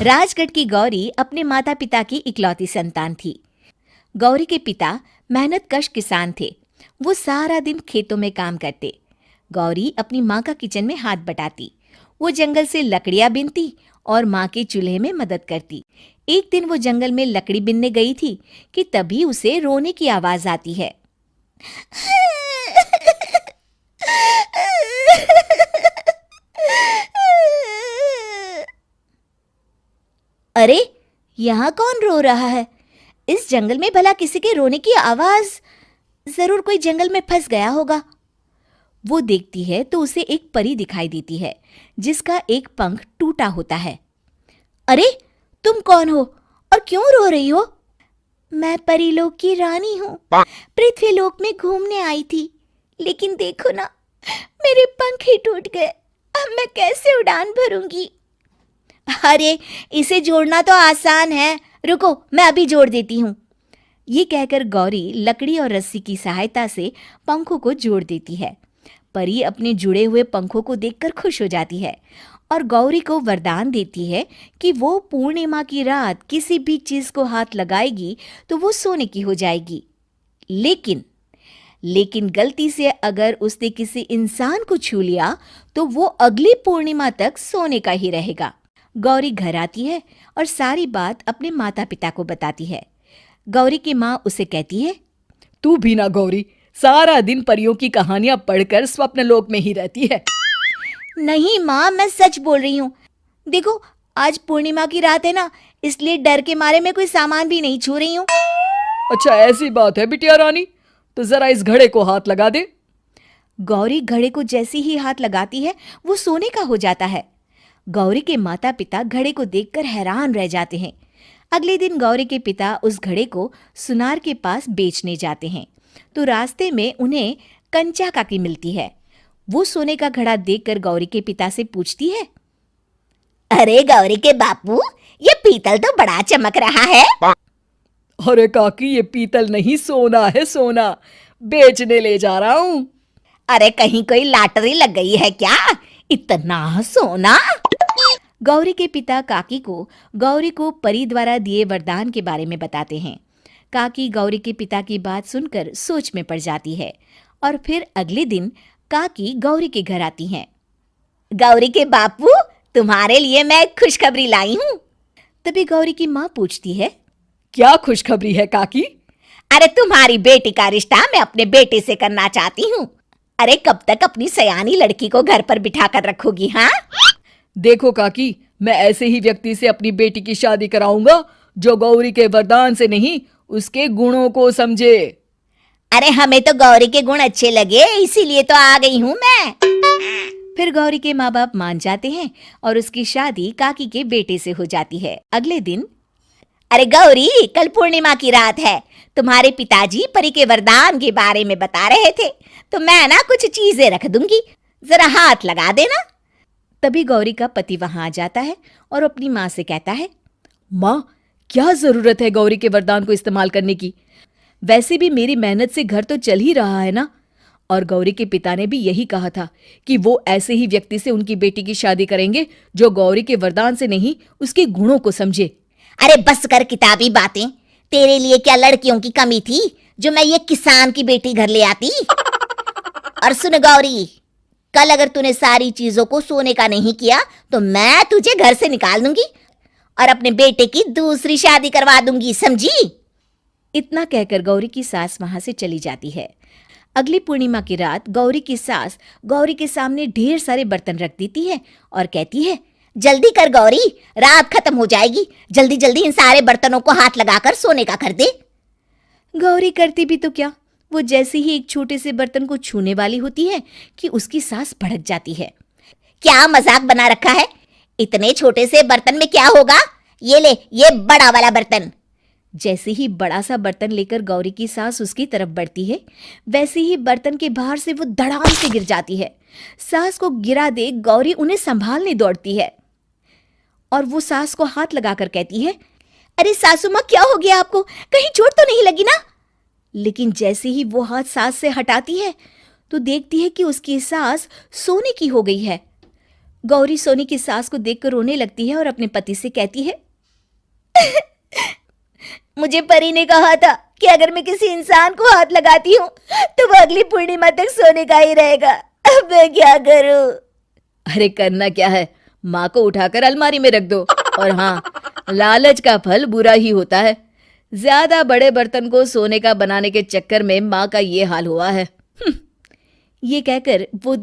राजगढ़ की गौरी अपने माता पिता की इकलौती संतान थी। गौरी के पिता मेहनतकश किसान थे। वो सारा दिन खेतों में काम करते। गौरी अपनी माँ का किचन में हाथ बटाती। वो जंगल से लकड़ियाँ बीनती और माँ के चूल्हे में मदद करती। एक दिन वो जंगल में लकड़ी बीनने गई थी कि तभी उसे रोने की आवाज आती है। अरे, यहाँ कौन रो रहा है? इस जंगल में भला किसी के रोने की आवाज? जरूर कोई जंगल में फंस गया होगा। वो देखती है तो उसे एक परी दिखाई देती है जिसका एक पंख टूटा होता है। अरे, तुम कौन हो और क्यों रो रही हो? मैं परीलोक की रानी हूँ। पृथ्वीलोक में घूमने आई थी, लेकिन देखो ना, मेरे पंख ही टूट गए। अब मैं कैसे उड़ान भरूंगी? अरे, इसे जोड़ना तो आसान है। रुको, मैं अभी जोड़ देती हूँ। ये कहकर गौरी लकड़ी और रस्सी की सहायता से पंखों को जोड़ देती है। परी अपने जुड़े हुए पंखों को देखकर खुश हो जाती है और गौरी को वरदान देती है कि वो पूर्णिमा की रात किसी भी चीज को हाथ लगाएगी तो वो सोने की हो जाएगी। लेकिन गलती से अगर उसने किसी इंसान को छू लिया तो वो अगली पूर्णिमा तक सोने का ही रहेगा। गौरी घर आती है और सारी बात अपने माता पिता को बताती है। गौरी की माँ उसे कहती है, तू भी ना गौरी, सारा दिन परियों की कहानियां पढ़कर स्वप्न लोक में ही रहती है। नहीं माँ, मैं सच बोल रही हूँ। देखो, आज पूर्णिमा की रात है ना, इसलिए डर के मारे मैं कोई सामान भी नहीं छू रही हूँ। अच्छा, ऐसी बात है बिटिया रानी, तो जरा इस घड़े को हाथ लगा दे। गौरी घड़े को जैसे ही हाथ लगाती है वो सोने का हो जाता है। गौरी के माता पिता घड़े को देखकर हैरान रह जाते हैं। अगले दिन गौरी के पिता उस घड़े को सुनार के पास बेचने जाते हैं तो रास्ते में उन्हें कंचा काकी मिलती है। वो सोने का घड़ा देखकर गौरी के पिता से पूछती है, अरे गौरी के बापू, ये पीतल तो बड़ा चमक रहा है। अरे काकी, ये पीतल नहीं, सोना है, सोना। बेचने ले जा रहा हूँ। अरे, कहीं कोई लॉटरी लग गई है क्या? इतना सोना? गौरी के पिता काकी को गौरी को परी द्वारा दिए वरदान के बारे में बताते हैं। काकी गौरी के पिता की बात सुनकर सोच में पड़ जाती है और फिर अगले दिन काकी गौरी के घर आती हैं। गौरी के बापू, तुम्हारे लिए मैं खुशखबरी लाई हूँ। तभी गौरी की माँ पूछती है, क्या खुशखबरी है काकी? अरे, तुम्हारी बेटी का रिश्ता मैं अपने बेटे से करना चाहती हूँ। अरे, कब तक अपनी सयानी लड़की को घर पर बिठा कर रखोगी? हाँ, देखो काकी, मैं ऐसे ही व्यक्ति से अपनी बेटी की शादी कराऊंगा जो गौरी के वरदान से नहीं, उसके गुणों को समझे। अरे, हमें तो गौरी के गुण अच्छे लगे, इसीलिए तो आ गई हूँ मैं। फिर गौरी के माँ बाप मान जाते हैं और उसकी शादी काकी के बेटे से हो जाती है। अगले दिन, अरे गौरी, कल पूर्णिमा की रात है। तुम्हारे पिताजी परी के वरदान के बारे में बता रहे थे, तो मैं ना कुछ चीजें रख दूंगी, जरा हाथ लगा देना। तभी गौरी का पति वहां आ जाता है और अपनी माँ से कहता है, माँ, क्या जरूरत है गौरी के वरदान को इस्तेमाल करने की? वैसे भी मेरी मेहनत से घर तो चल ही रहा है ना। और गौरी के पिता ने भी यही कहा था कि वो ऐसे ही व्यक्ति से उनकी बेटी की शादी करेंगे जो गौरी के वरदान से नहीं, उसके गुणों को समझे। अरे बस कर किताबी बातें। तेरे लिए क्या लड़कियों की कमी थी जो मैं ये किसान की बेटी घर ले आती? और सुन गौरी, कल अगर तूने सारी चीजों को सोने का नहीं किया तो मैं तुझे घर से निकाल दूंगी और अपने बेटे की दूसरी शादी करवा दूंगी, समझी? इतना कहकर गौरी की सास वहां से चली जाती है। अगली पूर्णिमा की रात गौरी की सास गौरी के सामने ढेर सारे बर्तन रख देती है और कहती है, जल्दी कर गौरी, रात खत्म हो जाएगी। जल्दी जल्दी इन सारे बर्तनों को हाथ लगाकर सोने का कर दे। गौरी करती भी तो क्या, वो जैसे ही एक छोटे से बर्तन को छूने वाली होती है कि उसकी सास भड़क जाती है। क्या मजाक बना रखा है? इतने छोटे से बर्तन में क्या होगा? ये ले, ये बड़ा वाला बर्तन। जैसे ही बड़ा सा बर्तन लेकर गौरी की सास उसकी तरफ बढ़ती है, वैसे ही बर्तन के बाहर से वो धड़ाम से गिर जाती है। सास को गिरा देख गौरी उन्हें संभालने दौड़ती है और वो सास को हाथ लगाकर कहती है, अरे सासू माँ, क्या हो गया आपको? कहीं चोट तो नहीं लगी ना? लेकिन जैसे ही वो हाथ सास से हटाती है तो देखती है कि उसकी सास सोने की हो गई है। गौरी सोनी की सास को देखकर रोने लगती है और अपने पति से कहती है, मुझे परी ने कहा था कि अगर मैं किसी इंसान को हाथ लगाती हूँ तो वो अगली पूर्णिमा तक सोने का ही रहेगा। अब मैं क्या करूँ? अरे करना क्या है, माँ को उठाकर अलमारी में रख दो। और हाँ, लालच का फल बुरा ही होता है। ज्यादा बड़े बर्तन को सोने का बनाने के चक्कर में माँ का ये हाल हुआ है। ये कहकर वो